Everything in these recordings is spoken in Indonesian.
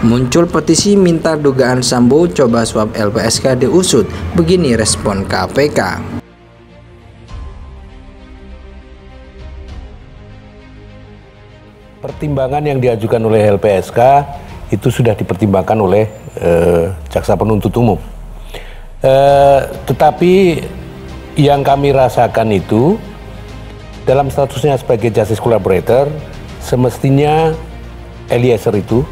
Muncul petisi minta dugaan Sambo coba suap LPSK diusut. Begini respon KPK. Pertimbangan yang diajukan oleh LPSK itu sudah dipertimbangkan oleh jaksa penuntut umum. Tetapi yang kami rasakan itu dalam statusnya sebagai justice collaborator, semestinya Eliezer itu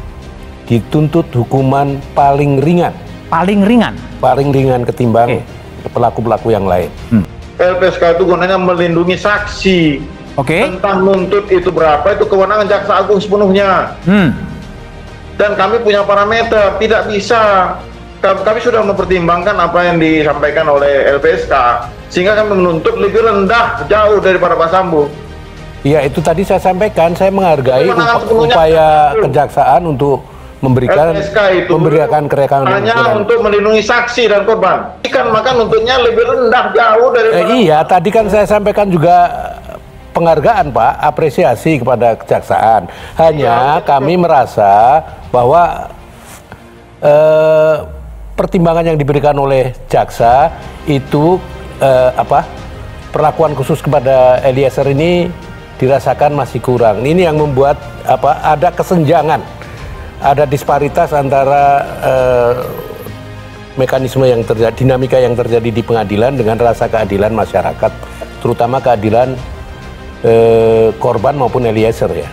dituntut hukuman paling ringan. Paling ringan? Paling ringan ketimbang pelaku-pelaku yang lain. LPSK itu gunanya melindungi saksi. Tentang nuntut itu berapa, itu kewenangan Jaksa Agung sepenuhnya. Dan kami punya parameter, tidak bisa. Kami sudah mempertimbangkan apa yang disampaikan oleh LPSK, sehingga kami menuntut lebih rendah, jauh daripada Pak Sambo. Iya, itu tadi saya sampaikan, saya menghargai upaya kejaksaan untuk memberikan kerekaan hanya untuk melindungi saksi dan korban. Maka nuntutnya lebih rendah, jauh daripada. Iya, tadi kan saya sampaikan juga penghargaan, Pak, apresiasi kepada kejaksaan. Hanya kami merasa bahwa pertimbangan yang diberikan oleh jaksa itu perlakuan khusus kepada Eliezer ini dirasakan masih kurang. Ini yang membuat ada kesenjangan, ada disparitas antara mekanisme yang terjadi, dinamika yang terjadi di pengadilan dengan rasa keadilan masyarakat, terutama keadilan korban maupun Eliezer ya.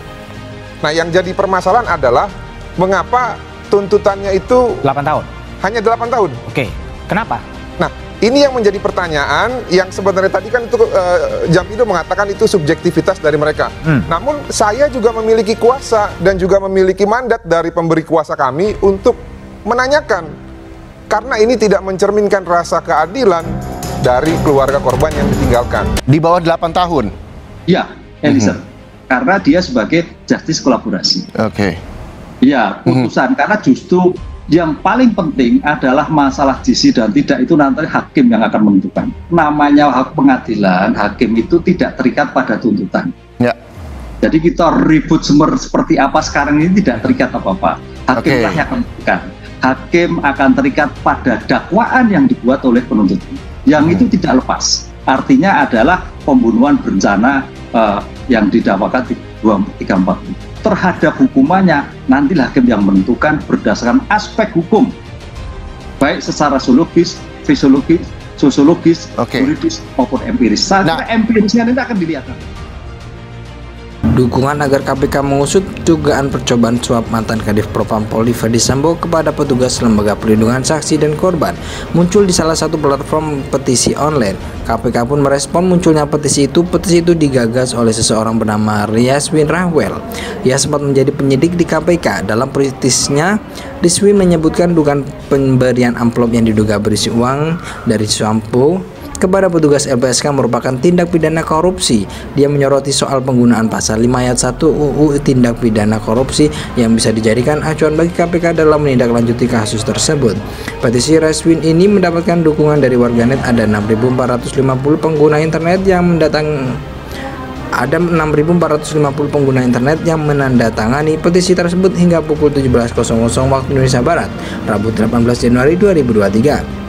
Nah, yang jadi permasalahan adalah mengapa tuntutannya itu 8 tahun? Hanya 8 tahun. Oke, kenapa? Nah, ini yang menjadi pertanyaan yang sebenarnya tadi kan itu Jampindo mengatakan itu subjektivitas dari mereka. Namun saya juga memiliki kuasa dan juga memiliki mandat dari pemberi kuasa kami untuk menanyakan, karena ini tidak mencerminkan rasa keadilan dari keluarga korban yang ditinggalkan. Di bawah 8 tahun? Ya, Eliezer. Karena dia sebagai justice kolaborasi. Ya, putusan. Karena justru yang paling penting adalah masalah jisi dan tidak itu nanti hakim yang akan menentukan. Namanya hak pengadilan, hakim itu tidak terikat pada tuntutan. Jadi kita ribut seperti apa sekarang ini tidak terikat apa-apa. Hakimlah yang akan menentukan. Hakim akan terikat pada dakwaan yang dibuat oleh penuntut. Yang itu tidak lepas. Artinya adalah pembunuhan berencana yang didakwakan 234. Terhadap hukumannya nanti hakim yang menentukan berdasarkan aspek hukum, baik secara zoologis, fisiologis, sosiologis, juridis maupun empiris. Empirisnya nanti akan dilihat. Dukungan agar KPK mengusut dugaan percobaan suap mantan Kadif Propam Polri Ferdy Sambo kepada petugas Lembaga Perlindungan Saksi dan Korban muncul di salah satu platform petisi online. KPK pun merespon munculnya petisi itu. Petisi itu digagas oleh seseorang bernama Riaswin Rahwel. Ia sempat menjadi penyidik di KPK. Dalam petisinya, Riswi menyebutkan dugaan pemberian amplop yang diduga berisi uang dari Sambo kepada petugas LPSK merupakan tindak pidana korupsi. Dia menyoroti soal penggunaan pasal 5 ayat 1 UU tindak pidana korupsi yang bisa dijadikan acuan bagi KPK dalam menindaklanjuti kasus tersebut. Petisi Reswin ini mendapatkan dukungan dari warganet. Ada 6.450 pengguna internet yang menandatangani petisi tersebut hingga pukul 17.00 waktu Indonesia Barat, Rabu 18 Januari 2023.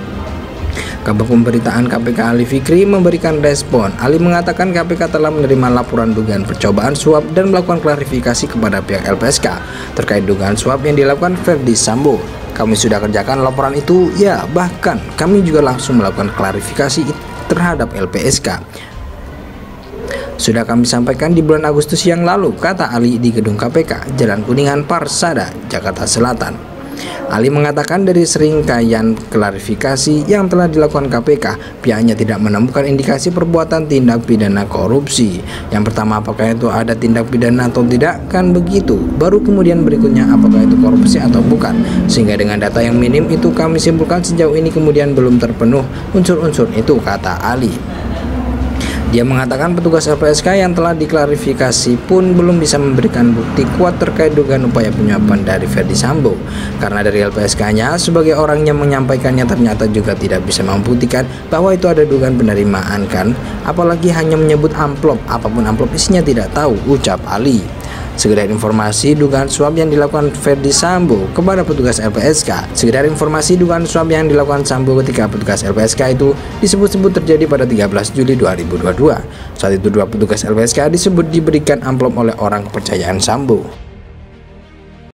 Kabar Pemberitaan KPK Ali Fikri memberikan respon. Ali mengatakan KPK telah menerima laporan dugaan percobaan suap dan melakukan klarifikasi kepada pihak LPSK terkait dugaan suap yang dilakukan Ferdy Sambo. Kami sudah kerjakan laporan itu, ya, bahkan kami juga langsung melakukan klarifikasi terhadap LPSK. Sudah kami sampaikan di bulan Agustus yang lalu, kata Ali di gedung KPK, Jalan Kuningan, Parsada, Jakarta Selatan. Ali mengatakan dari serangkaian klarifikasi yang telah dilakukan KPK, pihaknya tidak menemukan indikasi perbuatan tindak pidana korupsi. Yang pertama, apakah itu ada tindak pidana atau tidak, kan begitu. Baru kemudian berikutnya, apakah itu korupsi atau bukan. Sehingga dengan data yang minim itu kami simpulkan sejauh ini kemudian belum terpenuh unsur-unsur itu, kata Ali. Dia mengatakan petugas LPSK yang telah diklarifikasi pun belum bisa memberikan bukti kuat terkait dugaan upaya penyuapan dari Ferdy Sambo. Karena dari LPSK-nya sebagai orang yang menyampaikannya ternyata juga tidak bisa membuktikan bahwa itu ada dugaan penerimaan kan. Apalagi hanya menyebut amplop, apapun amplop isinya tidak tahu, ucap Ali. Sekedar informasi dugaan suap yang dilakukan Ferdi Sambo kepada petugas LPSK. Sekedar informasi dugaan suap yang dilakukan Sambo ketika petugas LPSK itu disebut-sebut terjadi pada 13 Juli 2022. Saat itu dua petugas LPSK disebut diberikan amplop oleh orang kepercayaan Sambo.